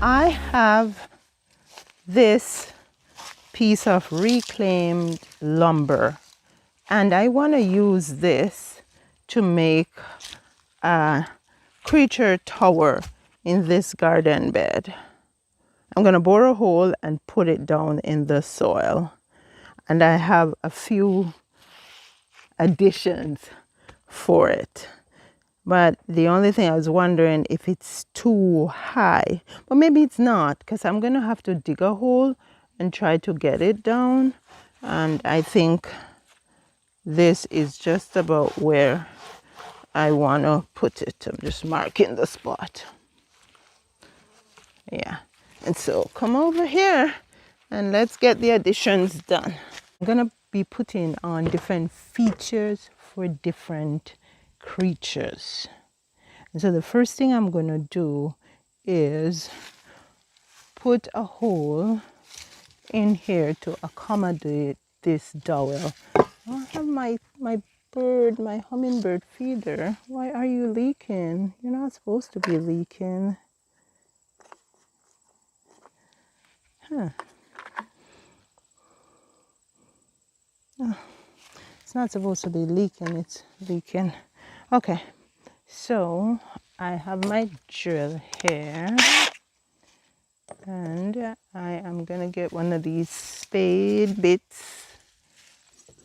I have this piece of reclaimed lumber, and I want to use this to make a creature tower in this garden bed. I'm going to bore a hole and put it down in the soil. And I have a few additions for it. But the only thing I was wondering if it's too high. But maybe it's not, because I'm going to have to dig a hole and try to get it down. And I think this is just about where I want to put it. I'm just marking the spot. Yeah. And so come over here and let's get the additions done. I'm going to be putting on different features for different creatures. And so the first thing I'm going to do is put a hole in here to accommodate this dowel. I have my bird, my hummingbird feeder. Why are you leaking? You're not supposed to be leaking. Huh. Oh, it's not supposed to be leaking, it's leaking. Okay, so I have my drill here. And I am going to get one of these spade bits.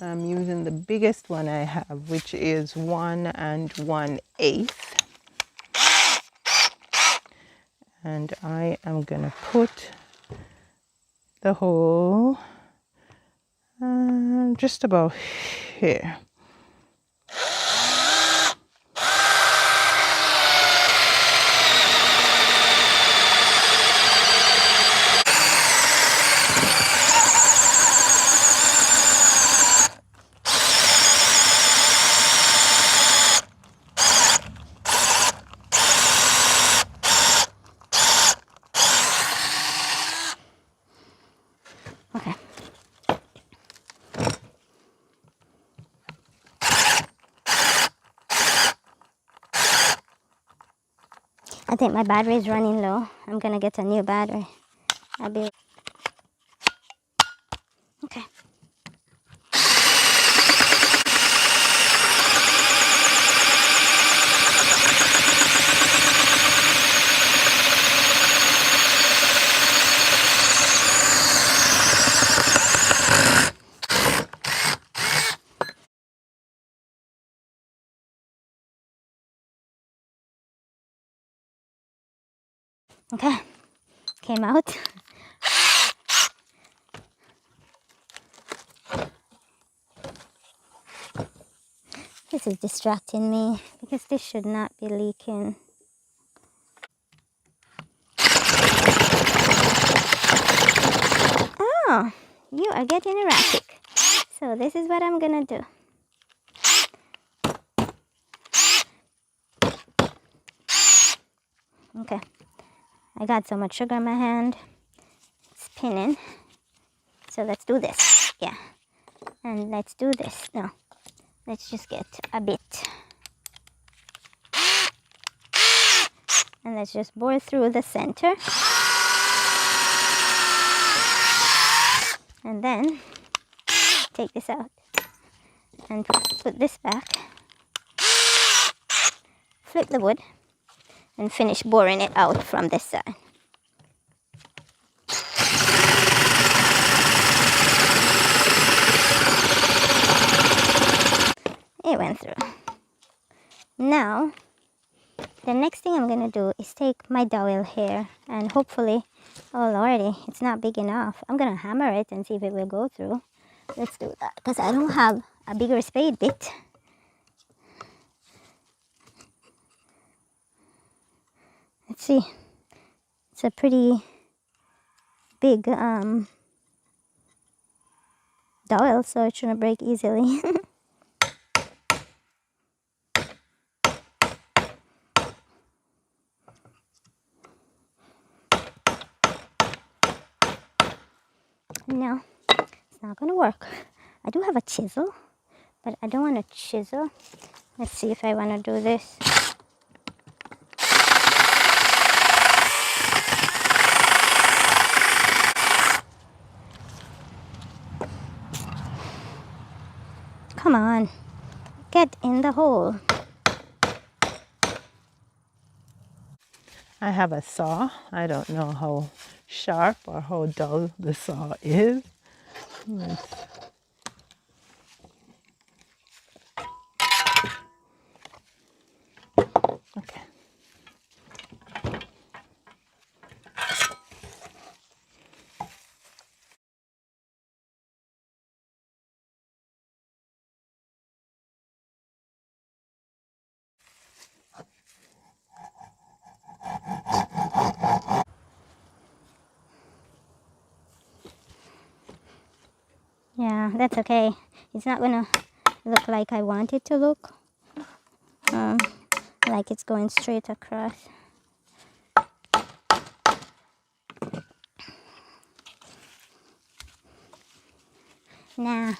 I'm using the biggest one I have, which is 1 1/8. And I am going to put the hole just about here. Okay. I think my battery is running low. I'm gonna get a new battery. I'll be okay. Okay, came out. This is distracting me because this should not be leaking. Oh, you are getting erratic. So this is what I'm gonna do. Okay, I got so much sugar in my hand. It's spinning. So let's do this. Yeah, and let's do this. No, let's just get a bit. And let's just bore through the center. And then take this out and put this back. Flip the wood and finish boring it out from this side. It went through. Now, the next thing I'm gonna do is take my dowel here and hopefully, oh lordy, it's not big enough. I'm gonna hammer it and see if it will go through. Let's do that because I don't have a bigger spade bit. Let's see. It's a pretty big dowel, so it shouldn't break easily. No, it's not gonna work. I do have a chisel, but I don't want to chisel. Let's see if I want to do this. Come on, get in the hole. I have a saw. I don't know how sharp or how dull the saw is. Okay. Yeah, that's okay. It's not gonna look like I want it to look. Like it's going straight across. Nah.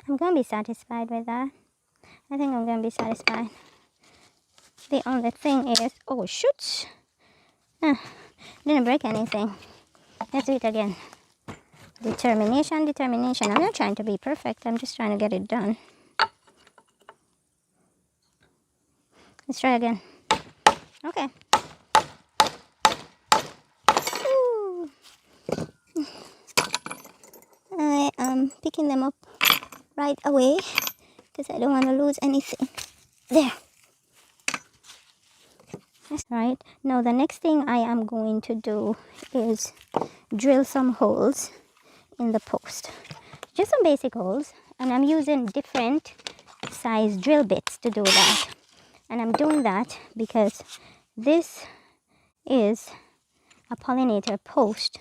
I'm gonna be satisfied with that. I think I'm gonna be satisfied. The only thing is, oh shoots, didn't break anything. Let's do it again. Determination, determination. I'm not trying to be perfect. I'm just trying to get it done. Let's try again. Okay. Ooh. I am picking them up right away because I don't want to lose anything. There. That's right. Now the next thing I am going to do is drill some holes in the post. Just some basic holes, and I'm using different size drill bits to do that. And I'm doing that because this is a pollinator post,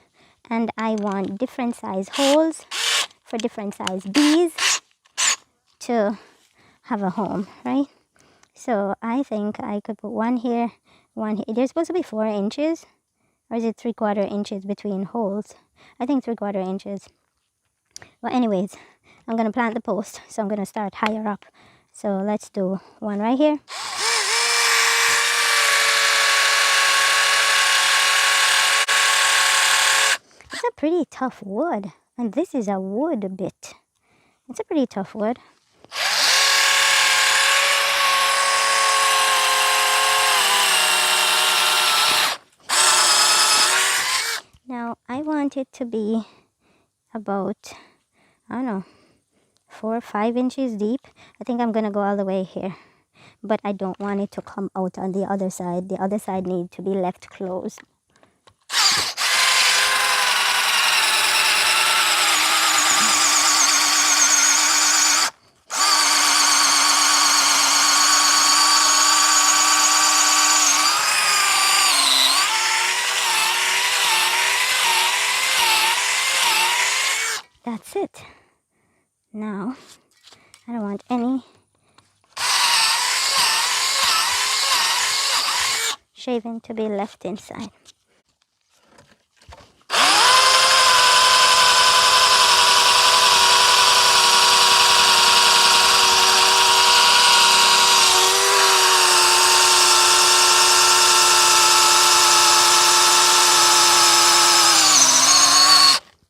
and I want different size holes for different size bees to have a home, right? So I think I could put one here, one here. There's supposed to be 4 inches, or is it 3/4 inches between holes? I think 3/4 inches. Well, anyways, I'm gonna plant the post, so I'm gonna start higher up. So let's do one right here. It's a pretty tough wood, and this is a wood bit. It's a pretty tough wood. Now I want it to be about, I don't know, 4 or 5 inches deep. I think I'm gonna go all the way here, but I don't want it to come out on the other side. The other side needs to be left closed. That's it. Now, I don't want any shaving to be left inside.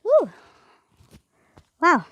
Woo! Wow.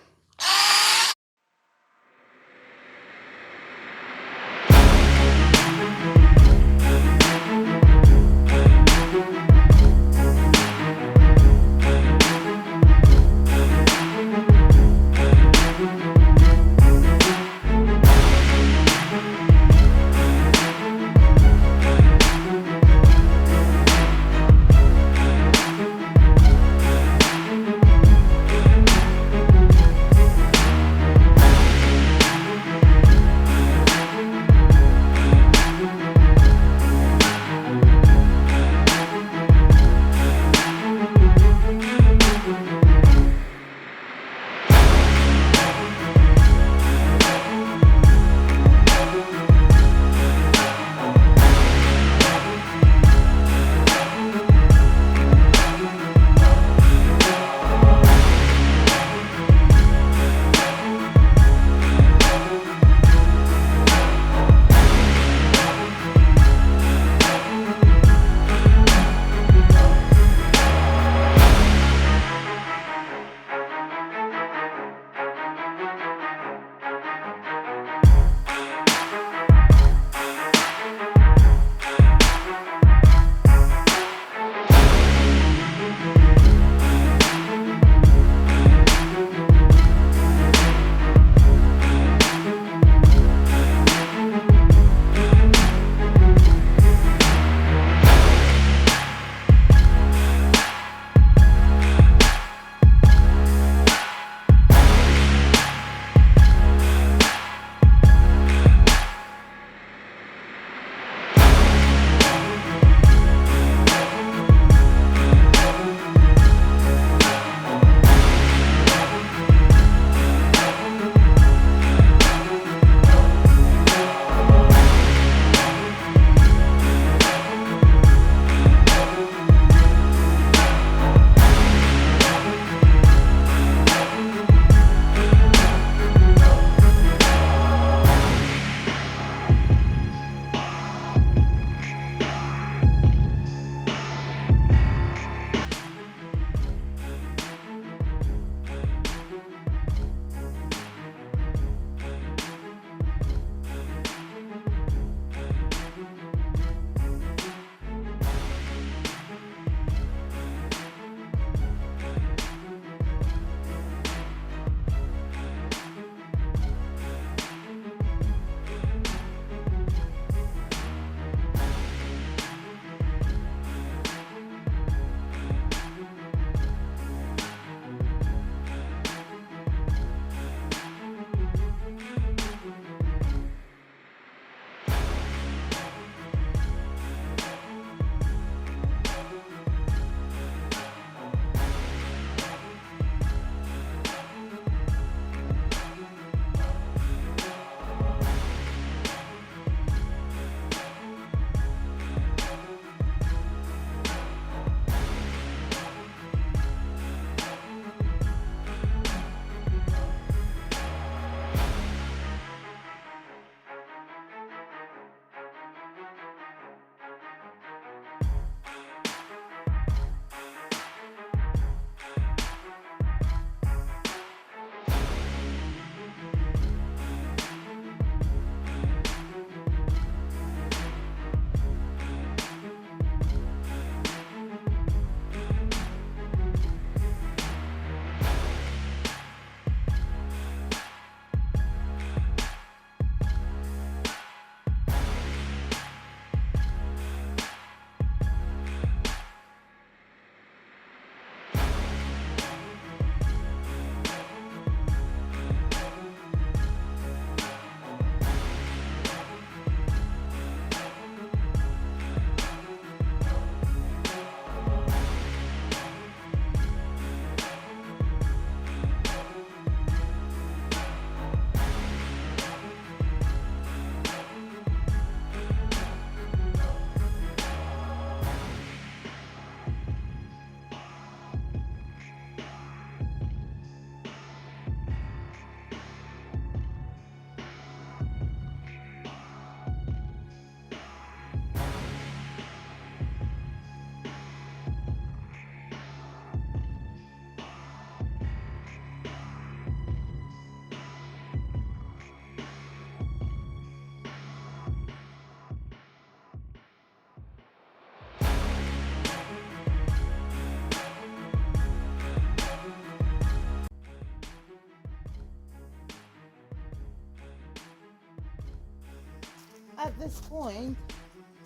at this point,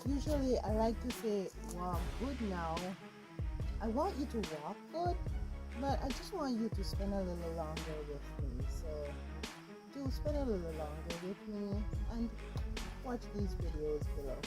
usually I like to say, walk good now. I want you to walk good, but I just want you to spend a little longer with me. So do spend a little longer with me and watch these videos below.